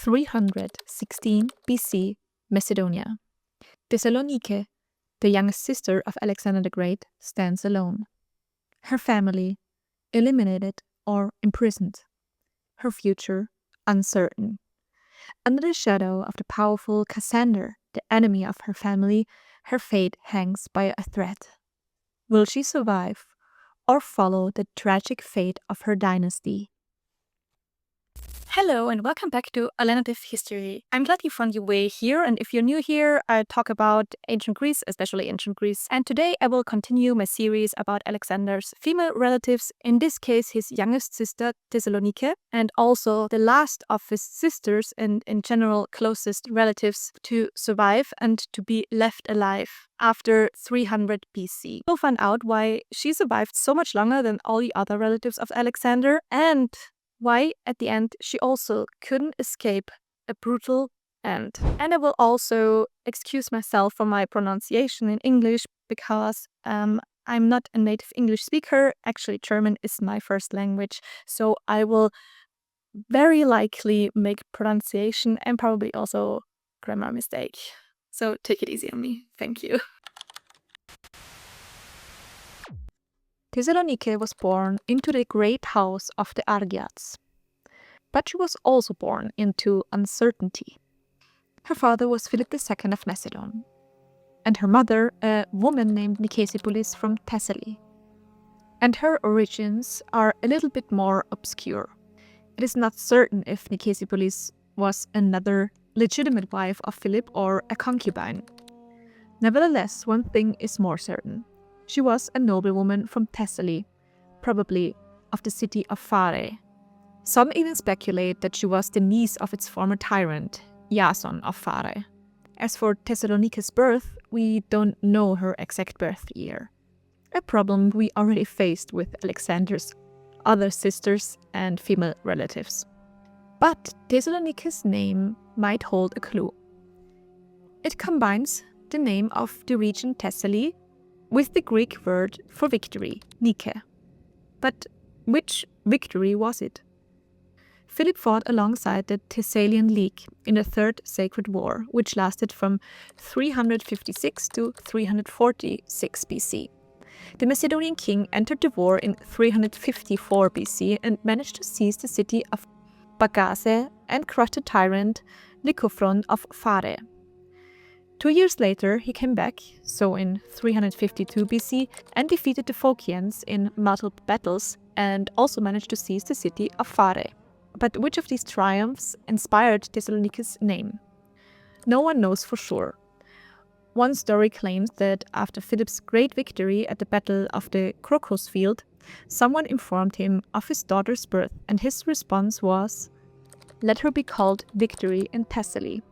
316 BC, Macedonia. Thessalonike, the youngest sister of Alexander the Great, stands alone. Her family, eliminated or imprisoned. Her future, uncertain. Under the shadow of the powerful Cassander, the enemy of her family, her fate hangs by a thread. Will she survive or follow the tragic fate of her dynasty? Hello and welcome back to Alternative History. I'm glad you found your way here, and if you're new here, I talk about ancient Greece, especially ancient Greece. And today I will continue my series about Alexander's female relatives, in this case his youngest sister Thessalonike, and also the last of his sisters and in general closest relatives to survive and to be left alive after 300 BC. We'll find out why she survived so much longer than all the other relatives of Alexander, and why, at the end, she also couldn't escape a brutal end. And I will also excuse myself for my pronunciation in English because I'm not a native English speaker. Actually, German is my first language, so I will very likely make pronunciation and probably also grammar mistake. So take it easy on me. Thank you. Thessalonike was born into the great house of the Argeads, but she was also born into uncertainty. Her father was Philip II of Macedon, and her mother a woman named Nicesipolis from Thessaly. And her origins are a little bit more obscure. It is not certain if Nicesipolis was another legitimate wife of Philip or a concubine. Nevertheless, one thing is more certain. She was a noblewoman from Thessaly, probably of the city of Phare. Some even speculate that she was the niece of its former tyrant, Iason of Phare. As for Thessalonike's birth, we don't know her exact birth year, a problem we already faced with Alexander's other sisters and female relatives. But Thessalonike's name might hold a clue. It combines the name of the region Thessaly with the Greek word for victory, Nike. But which victory was it? Philip fought alongside the Thessalian League in the Third Sacred War, which lasted from 356 to 346 BC. The Macedonian king entered the war in 354 BC and managed to seize the city of Bagase and crush the tyrant Lycophron of Phare. 2 years later, he came back, so in 352 BC, and defeated the Phocians in multiple battles and also managed to seize the city of Phare. But which of these triumphs inspired Thessalonike's name? No one knows for sure. One story claims that after Philip's great victory at the Battle of the Crocus Field, someone informed him of his daughter's birth, and his response was, "Let her be called Victory in Thessaly."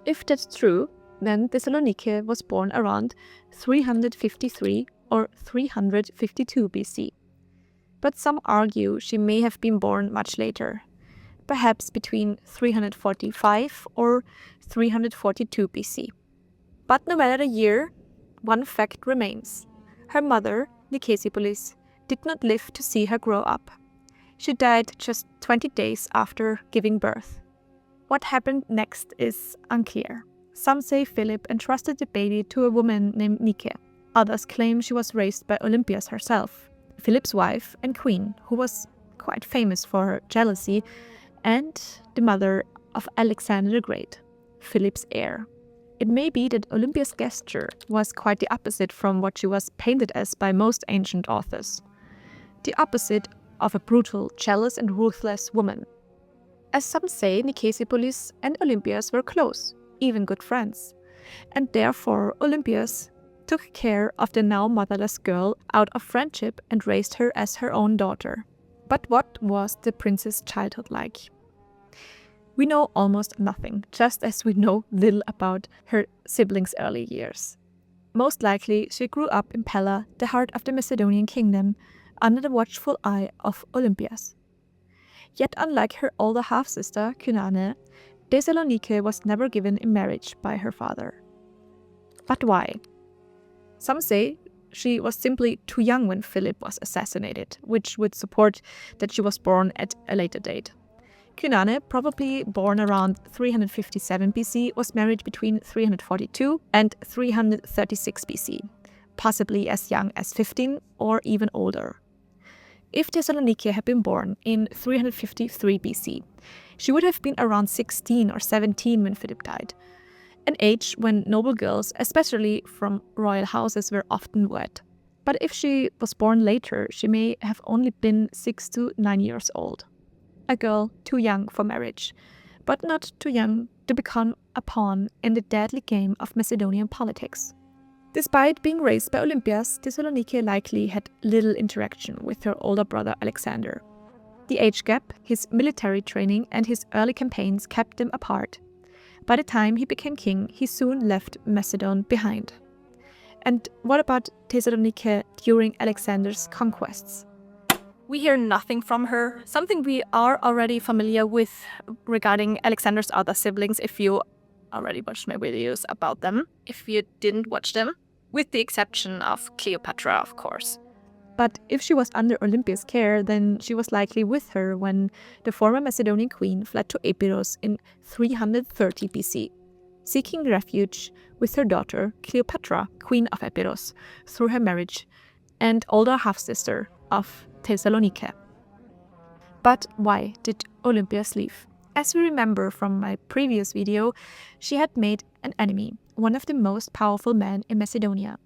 If that's true, then Thessalonike was born around 353 or 352 BC. But some argue she may have been born much later, perhaps between 345 or 342 BC. But no matter the year, one fact remains. Her mother, Nicesipolis, did not live to see her grow up. She died just 20 days after giving birth. What happened next is unclear. Some say Philip entrusted the baby to a woman named Nike. Others claim she was raised by Olympias herself, Philip's wife and queen, who was quite famous for her jealousy, and the mother of Alexander the Great, Philip's heir. It may be that Olympia's gesture was quite the opposite from what she was painted as by most ancient authors. The opposite of a brutal, jealous and ruthless woman. As some say, Nicesipolis and Olympias were close, even good friends, and therefore Olympias took care of the now motherless girl out of friendship and raised her as her own daughter. But what was the princess' childhood like? We know almost nothing, just as we know little about her siblings' early years. Most likely, she grew up in Pella, the heart of the Macedonian kingdom, under the watchful eye of Olympias. Yet unlike her older half-sister, Cynane, Thessalonike was never given in marriage by her father. But why? Some say she was simply too young when Philip was assassinated, which would support that she was born at a later date. Cynane, probably born around 357 BC, was married between 342 and 336 BC, possibly as young as 15 or even older. If Thessalonike had been born in 353 BC, she would have been around 16 or 17 when Philip died, an age when noble girls, especially from royal houses, were often wed. But if she was born later, she may have only been 6 to 9 years old. A girl too young for marriage, but not too young to become a pawn in the deadly game of Macedonian politics. Despite being raised by Olympias, Thessalonike likely had little interaction with her older brother Alexander. The age gap, his military training, and his early campaigns kept them apart. By the time he became king, he soon left Macedon behind. And what about Thessalonike during Alexander's conquests? We hear nothing from her, something we are already familiar with regarding Alexander's other siblings if you already watched my videos about them, if you didn't watch them, with the exception of Cleopatra, of course. But if she was under Olympias' care, then she was likely with her when the former Macedonian queen fled to Epirus in 330 BC, seeking refuge with her daughter Cleopatra, queen of Epirus, through her marriage, and older half-sister of Thessalonike. But why did Olympias leave? As we remember from my previous video, she had made an enemy, one of the most powerful men in Macedonia,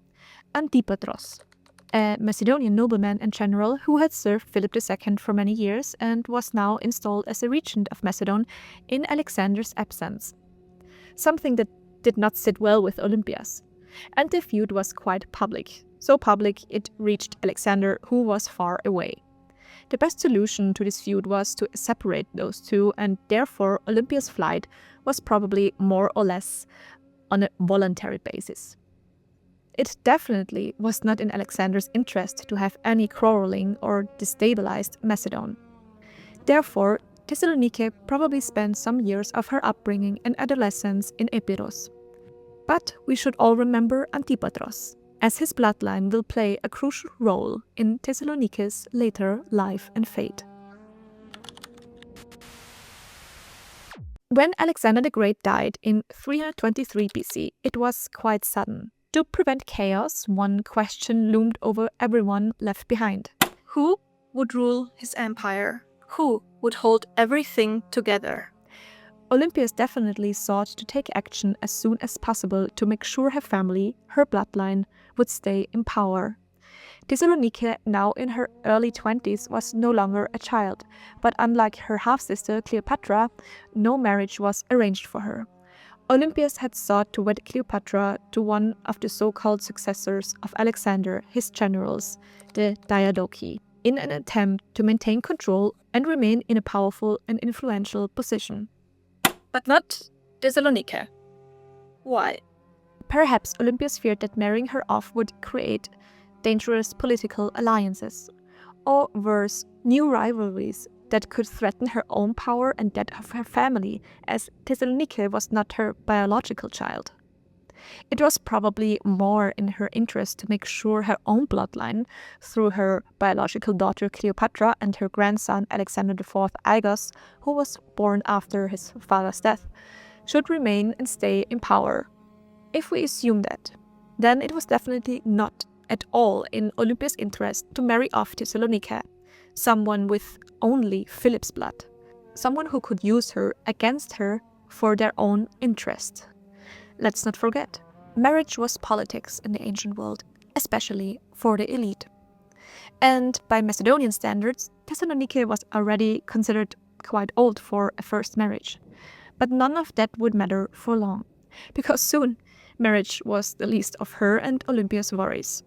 Antipatros, a Macedonian nobleman and general who had served Philip II for many years and was now installed as a regent of Macedon in Alexander's absence. Something that did not sit well with Olympias. And the feud was quite public. So public it reached Alexander, who was far away. The best solution to this feud was to separate those two, and therefore Olympias' flight was probably more or less on a voluntary basis. It definitely was not in Alexander's interest to have any quarreling or destabilized Macedon. Therefore, Thessalonike probably spent some years of her upbringing and adolescence in Epirus. But we should all remember Antipatros, as his bloodline will play a crucial role in Thessalonike's later life and fate. When Alexander the Great died in 323 BC, it was quite sudden. To prevent chaos, one question loomed over everyone left behind. Who would rule his empire? Who would hold everything together? Olympias definitely sought to take action as soon as possible to make sure her family, her bloodline, would stay in power. Thessalonike, now in her early 20s, was no longer a child, but unlike her half-sister Cleopatra, no marriage was arranged for her. Olympias had sought to wed Cleopatra to one of the so-called successors of Alexander, his generals, the Diadochi, in an attempt to maintain control and remain in a powerful and influential position. But not Thessalonike. Why? Perhaps Olympias feared that marrying her off would create dangerous political alliances, or worse, new rivalries that could threaten her own power and that of her family, as Thessalonike was not her biological child. It was probably more in her interest to make sure her own bloodline, through her biological daughter Cleopatra and her grandson Alexander IV Aigos, who was born after his father's death, should remain and stay in power. If we assume that, then it was definitely not at all in Olympias' interest to marry off Thessalonike, someone with only Philip's blood, someone who could use her against her for their own interest. Let's not forget, marriage was politics in the ancient world, especially for the elite. And by Macedonian standards, Thessalonike was already considered quite old for a first marriage. But none of that would matter for long, because soon marriage was the least of her and Olympias' worries.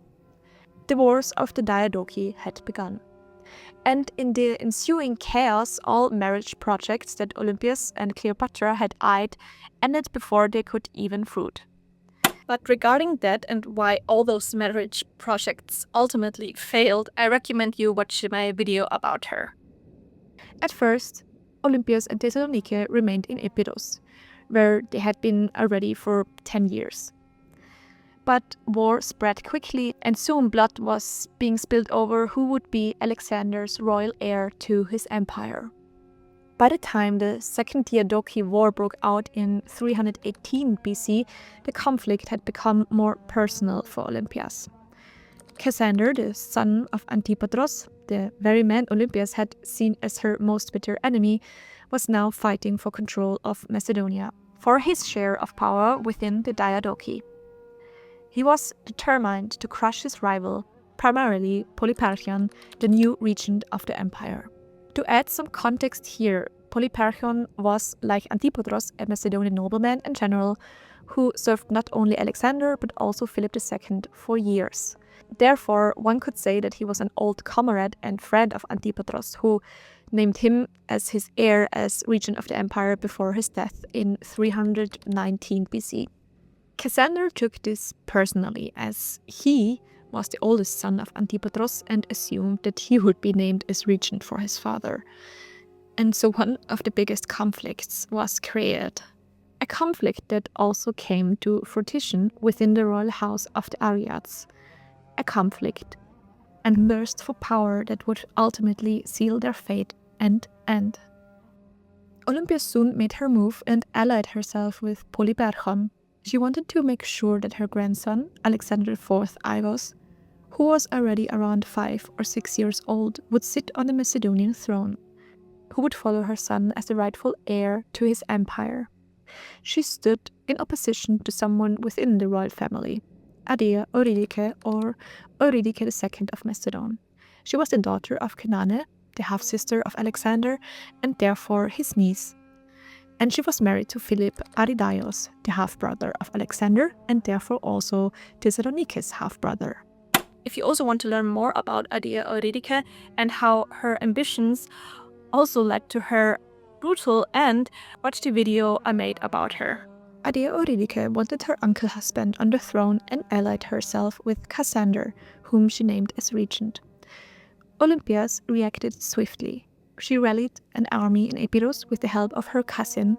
The wars of the Diadochi had begun. And in the ensuing chaos, all marriage projects that Olympias and Cleopatra had eyed ended before they could even fruit. But regarding that and why all those marriage projects ultimately failed, I recommend you watch my video about her. At first, Olympias and Thessalonike remained in Epirus, where they had been already for 10 years. But war spread quickly, and soon blood was being spilled over who would be Alexander's royal heir to his empire. By the time the Second Diadochi War broke out in 318 BC, the conflict had become more personal for Olympias. Cassander, the son of Antipatros, the very man Olympias had seen as her most bitter enemy, was now fighting for control of Macedonia, for his share of power within the Diadochi. He was determined to crush his rival, primarily Polyperchon, the new regent of the empire. To add some context here, Polyperchon was, like Antipatros, a Macedonian nobleman and general who served not only Alexander but also Philip II for years. Therefore, one could say that he was an old comrade and friend of Antipatros, who named him as his heir as regent of the empire before his death in 319 BC. Cassander took this personally, as he was the oldest son of Antipatros and assumed that he would be named as regent for his father. And so one of the biggest conflicts was created. A conflict that also came to fruition within the royal house of the Argeads. A conflict and thirst for power that would ultimately seal their fate and end. Olympia soon made her move and allied herself with Polyperchon. She wanted to make sure that her grandson, Alexander IV Agos, who was already around 5 or 6 years old, would sit on the Macedonian throne, who would follow her son as the rightful heir to his empire. She stood in opposition to someone within the royal family, Ardea Eurydice or Eurydice II of Macedon. She was the daughter of Canane, the half-sister of Alexander, and therefore his niece. And she was married to Philip Arrhidaeus, the half-brother of Alexander, and therefore also Thessalonike's half-brother. If you also want to learn more about Ardea Eurydice and how her ambitions also led to her brutal end, watch the video I made about her. Ardea Eurydice wanted her uncle husband on the throne and allied herself with Cassander, whom she named as regent. Olympias reacted swiftly. She rallied an army in Epirus with the help of her cousin,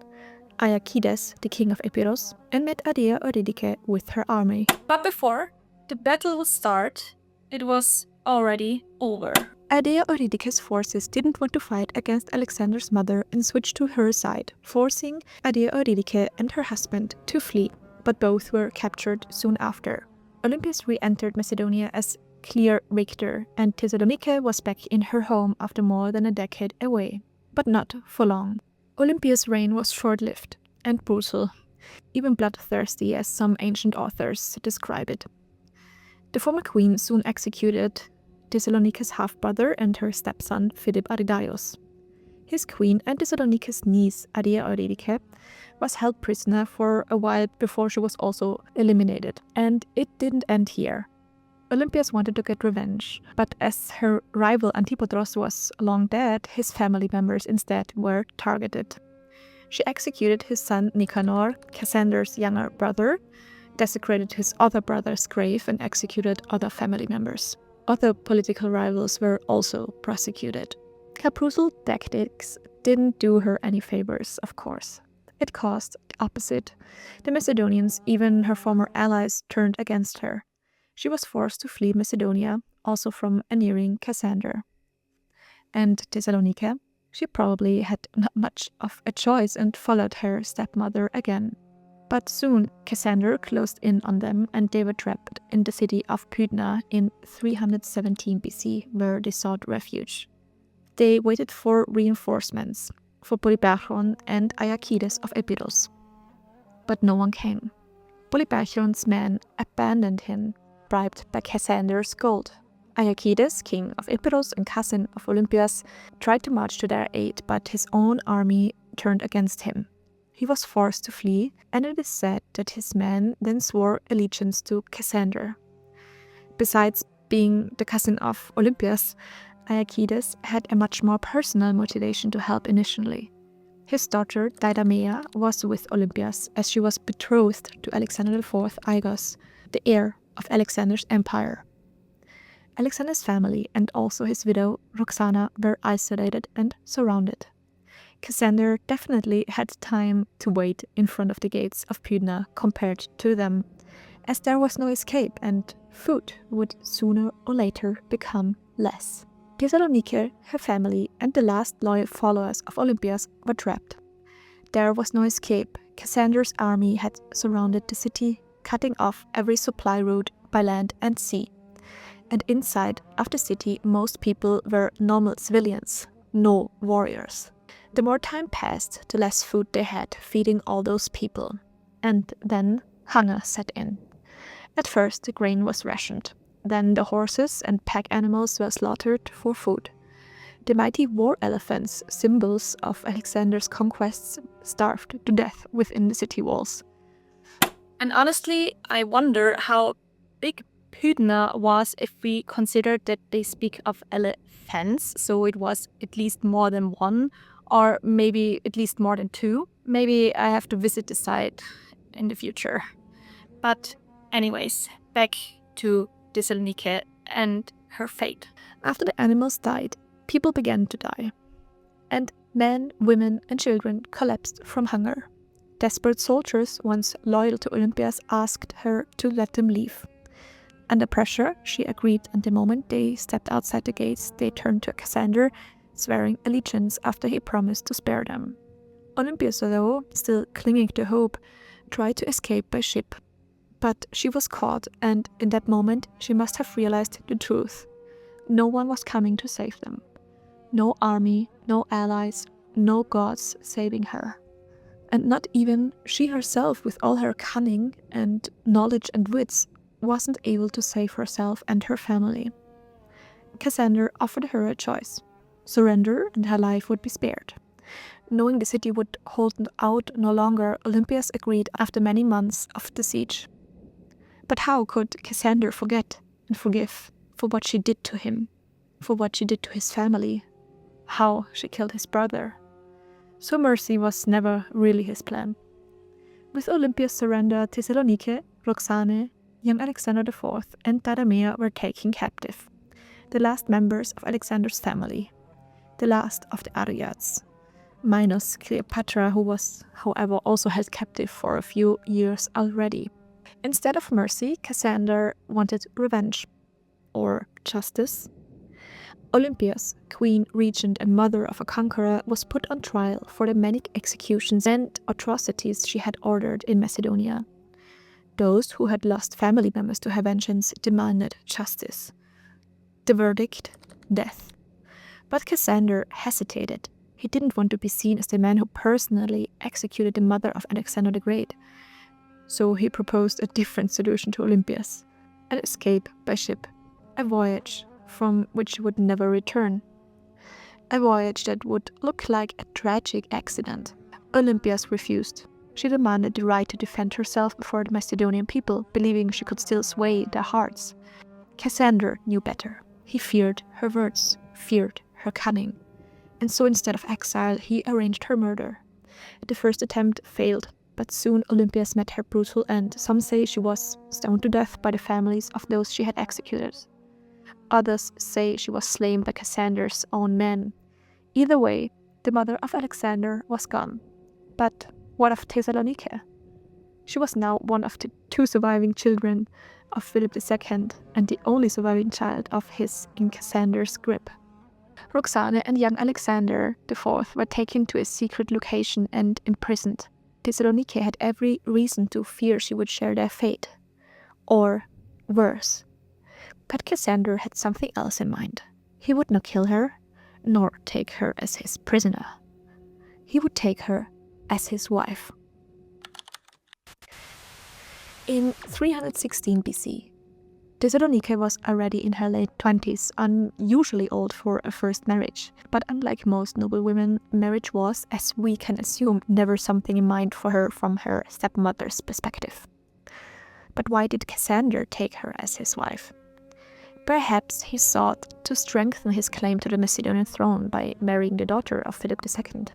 Argeads, the king of Epirus, and met Ardea Eurydice with her army. But before the battle would start, it was already over. Ardea Eurydice's forces didn't want to fight against Alexander's mother and switched to her side, forcing Ardea Eurydice and her husband to flee, but both were captured soon after. Olympias re-entered Macedonia as clear victor, and Thessalonike was back in her home after more than a decade away. But not for long. Olympias' reign was short-lived and brutal, even bloodthirsty as some ancient authors describe it. The former queen soon executed Thessalonike's half-brother and her stepson Philip Arrhidaeus. His queen and Thessalonike's niece Ardea Eurydice was held prisoner for a while before she was also eliminated, and it didn't end here. Olympias wanted to get revenge, but as her rival Antipatros was long dead, his family members instead were targeted. She executed his son Nicanor, Cassander's younger brother, desecrated his other brother's grave, and executed other family members. Other political rivals were also prosecuted. Her brutal tactics didn't do her any favors, of course. It caused the opposite. The Macedonians, even her former allies, turned against her. She was forced to flee Macedonia, also from a nearing Cassander. And Thessalonike, she probably had not much of a choice and followed her stepmother again. But soon Cassander closed in on them and they were trapped in the city of Pydna in 317 BC, where they sought refuge. They waited for reinforcements, for Polyperchon and Argeads of Epirus. But no one came. Polyperchon's men abandoned him, bribed by Cassander's gold. Argeads, king of Epirus and cousin of Olympias, tried to march to their aid, but his own army turned against him. He was forced to flee, and it is said that his men then swore allegiance to Cassander. Besides being the cousin of Olympias, Argeads had a much more personal motivation to help initially. His daughter Diodor was with Olympias as she was betrothed to Alexander IV Agos, the heir of Alexander's empire. Alexander's family and also his widow Roxana were isolated and surrounded. Cassander definitely had time to wait in front of the gates of Pydna compared to them, as there was no escape and food would sooner or later become less. Thessalonike, her family, and the last loyal followers of Olympias were trapped. There was no escape. Cassander's army had surrounded the city, cutting off every supply route by land and sea. And inside of the city, most people were normal civilians, no warriors. The more time passed, the less food they had, feeding all those people. And then hunger set in. At first, the grain was rationed. Then the horses and pack animals were slaughtered for food. The mighty war elephants, symbols of Alexander's conquests, starved to death within the city walls. And honestly, I wonder how big Pydna was if we considered that they speak of elephants, so it was at least more than one, or maybe at least more than two. Maybe I have to visit the site in the future. But anyways, back to Thessalonike and her fate. After the animals died, people began to die. And men, women, and children collapsed from hunger. Desperate soldiers, once loyal to Olympias, asked her to let them leave. Under pressure, she agreed, and the moment they stepped outside the gates, they turned to Cassander, swearing allegiance after he promised to spare them. Olympias, though still clinging to hope, tried to escape by ship. But she was caught, and in that moment she must have realized the truth. No one was coming to save them. No army, no allies, no gods saving her. And not even she herself, with all her cunning and knowledge and wits, wasn't able to save herself and her family. Cassander offered her a choice: surrender and her life would be spared. Knowing the city would hold out no longer, Olympias agreed after many months of the siege. But how could Cassander forget and forgive for what she did to him, for what she did to his family, how she killed his brother? So mercy was never really his plan. With Olympia's surrender, Thessalonike, Roxane, young Alexander IV, and Diodor were taken captive, the last members of Alexander's family, the last of the Argeads, minus Cleopatra, who was, however, also held captive for a few years already. Instead of mercy, Cassander wanted revenge, or justice. Olympias, queen, regent, and mother of a conqueror, was put on trial for the many executions and atrocities she had ordered in Macedonia. Those who had lost family members to her vengeance demanded justice. The verdict: death. But Cassander hesitated. He didn't want to be seen as the man who personally executed the mother of Alexander the Great. So he proposed a different solution to Olympias: an escape by ship, a voyage from which she would never return. A voyage that would look like a tragic accident. Olympias refused. She demanded the right to defend herself before the Macedonian people, believing she could still sway their hearts. Cassander knew better. He feared her words, feared her cunning. And so instead of exile, he arranged her murder. The first attempt failed, but soon Olympias met her brutal end. Some say she was stoned to death by the families of those she had executed. Others say she was slain by Cassander's own men. Either way, the mother of Alexander was gone. But what of Thessalonike? She was now one of the two surviving children of Philip II and the only surviving child of his in Cassander's grip. Roxane and young Alexander IV were taken to a secret location and imprisoned. Thessalonike had every reason to fear she would share their fate. Or worse. But Cassander had something else in mind. He would not kill her, nor take her as his prisoner. He would take her as his wife. In 316 BC, Thessalonike was already in her late 20s, unusually old for a first marriage. But unlike most noble women, marriage was, as we can assume, never something in mind for her from her stepmother's perspective. But why did Cassander take her as his wife? Perhaps he sought to strengthen his claim to the Macedonian throne by marrying the daughter of Philip II.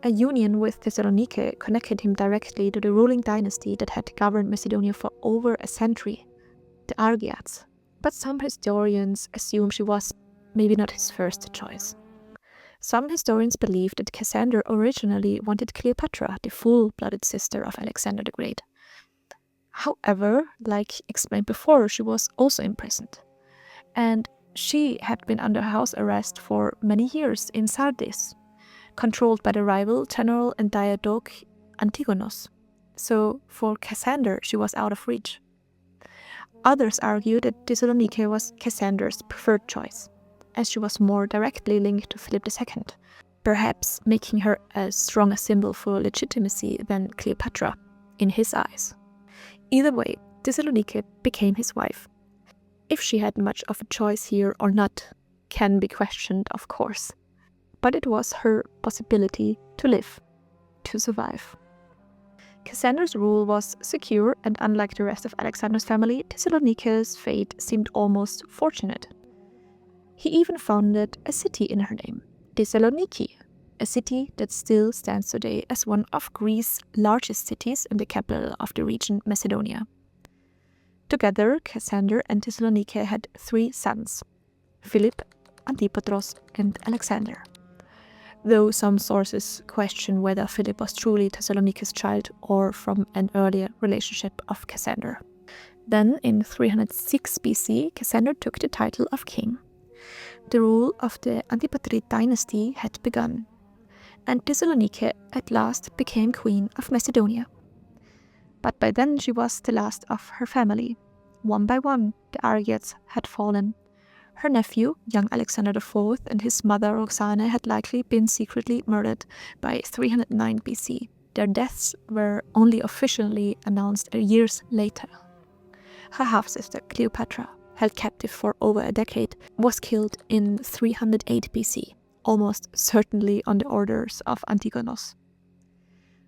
A union with Thessalonike connected him directly to the ruling dynasty that had governed Macedonia for over a century, the Argeads. But some historians assume she was maybe not his first choice. Some historians believe that Cassander originally wanted Cleopatra, the full-blooded sister of Alexander the Great. However, like explained before, she was also imprisoned. And She had been under house arrest for many years in Sardis, controlled by the rival general and Diodor Antigonos. So for Cassander, she was out of reach. Others argue that Thessalonike was Cassander's preferred choice, as she was more directly linked to Philip II, perhaps making her as strong a symbol for legitimacy than Cleopatra, in his eyes. Either way, Thessalonike became his wife. If she had much of a choice here or not can be questioned, of course, but it was her possibility to live, to survive. Cassander's rule was secure, and unlike the rest of Alexander's family, Thessalonike's fate seemed almost fortunate. He even founded a city in her name, Thessaloniki, a city that still stands today as one of Greece's largest cities and the capital of the region Macedonia. Together, Cassander and Thessalonike had 3 sons, Philip, Antipatros, and Alexander, though some sources question whether Philip was truly Thessalonike's child or from an earlier relationship of Cassander. Then, in 306 BC, Cassander took the title of king. The rule of the Antipatrid dynasty had begun, and Thessalonike at last became queen of Macedonia. But by then she was the last of her family. One by one, the Argeads had fallen. Her nephew, young Alexander IV, and his mother Roxane had likely been secretly murdered by 309 BC. Their deaths were only officially announced years later. Her half-sister Cleopatra, held captive for over a decade, was killed in 308 BC, almost certainly on the orders of Antigonos.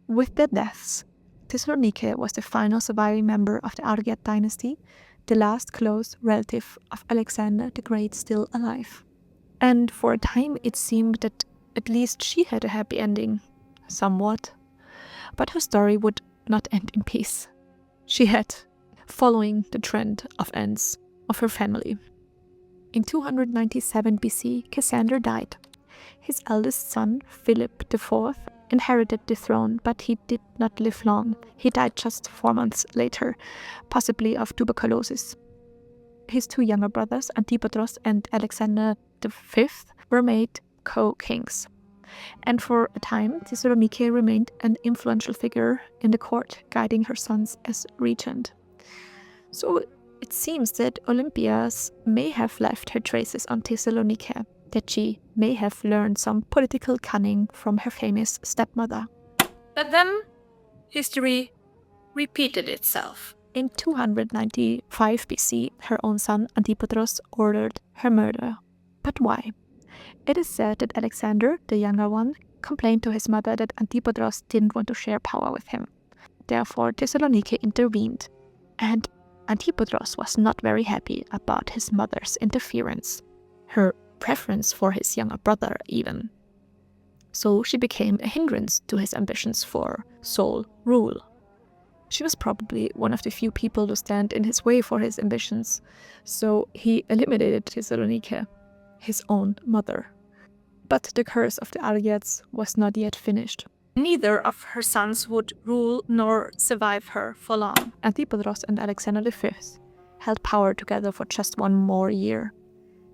With their deaths, Thessalonike was the final surviving member of the Argead dynasty, the last close relative of Alexander the Great still alive. And for a time it seemed that at least she had a happy ending, somewhat. But her story would not end in peace. She had, following the trend of ends of her family. In 297 BC, Cassander died. His eldest son, Philip IV, inherited the throne, but he did not live long. He died just 4 months later, possibly of tuberculosis. His 2 younger brothers, Antipatros and Alexander V, were made co-kings. And for a time, Thessalonike remained an influential figure in the court, guiding her sons as regent. So it seems that Olympias may have left her traces on Thessalonike, that she may have learned some political cunning from her famous stepmother. But then, history repeated itself. In 295 BC, her own son Antipatros ordered her murder. But why? It is said that Alexander, the younger one, complained to his mother that Antipatros didn't want to share power with him. Therefore, Thessalonike intervened, and Antipatros was not very happy about his mother's interference. Her preference for his younger brother even. So she became a hindrance to his ambitions for sole rule. She was probably one of the few people to stand in his way for his ambitions, so he eliminated Thessalonike, his own mother. But the curse of the Argeads was not yet finished. Neither of her sons would rule nor survive her for long. Antipatros and Alexander V held power together for just 1 more year.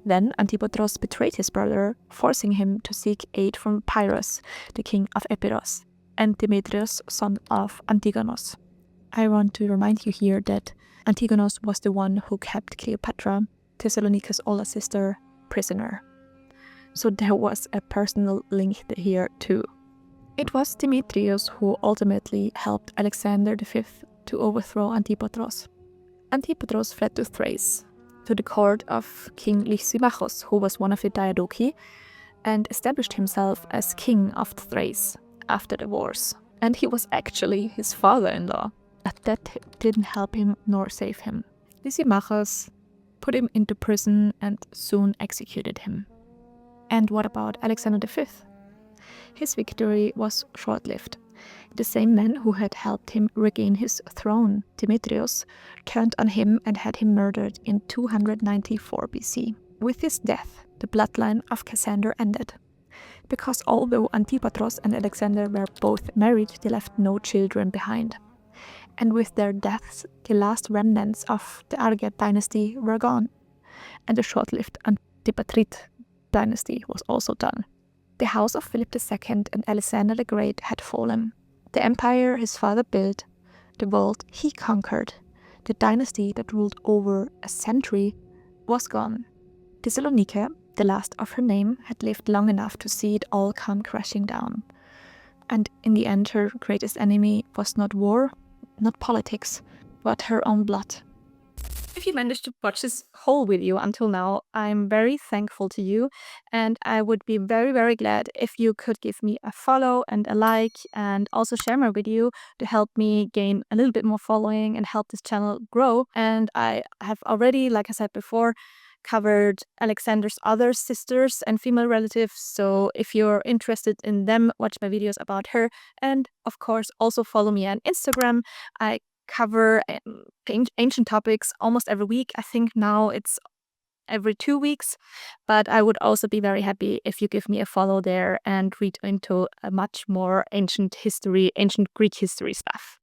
Then Antipatros betrayed his brother, forcing him to seek aid from Pyrrhus, the king of Epirus, and Demetrius, son of Antigonos. I want to remind you here that Antigonos was the one who kept Cleopatra, Thessalonike's older sister, prisoner. So there was a personal link here too. It was Demetrius who ultimately helped Alexander V to overthrow Antipatros. Antipatros fled to Thrace, to the court of King Lysimachos, who was one of the Diadochi, and established himself as king of Thrace after the wars. And he was actually his father-in-law, but that didn't help him nor save him. Lysimachos put him into prison and soon executed him. And what about Alexander V? His victory was short-lived. The same man who had helped him regain his throne, Demetrius, turned on him and had him murdered in 294 BC. With his death, the bloodline of Cassander ended. Because although Antipatros and Alexander were both married, they left no children behind. And with their deaths, the last remnants of the Argead dynasty were gone. and the short-lived Antipatrid dynasty was also done. The house of Philip II and Alexander the Great had fallen. The empire his father built, the world he conquered, the dynasty that ruled over a century, was gone. Thessalonike, the last of her name, had lived long enough to see it all come crashing down. And in the end, her greatest enemy was not war, not politics, but her own blood. If you managed to watch this whole video until now, I'm very thankful to you, and I would be very, very glad if you could give me a follow and a like, and also share my video to help me gain a little bit more following and help this channel grow. And I have already, like I said before, covered Alexander's other sisters and female relatives, so if you're interested in them, watch my videos about her, and of course also follow me on Instagram. I cover ancient topics almost every week. I think now it's every 2 weeks, but I would also be very happy if you give me a follow there and read into a much more ancient history, ancient Greek history stuff.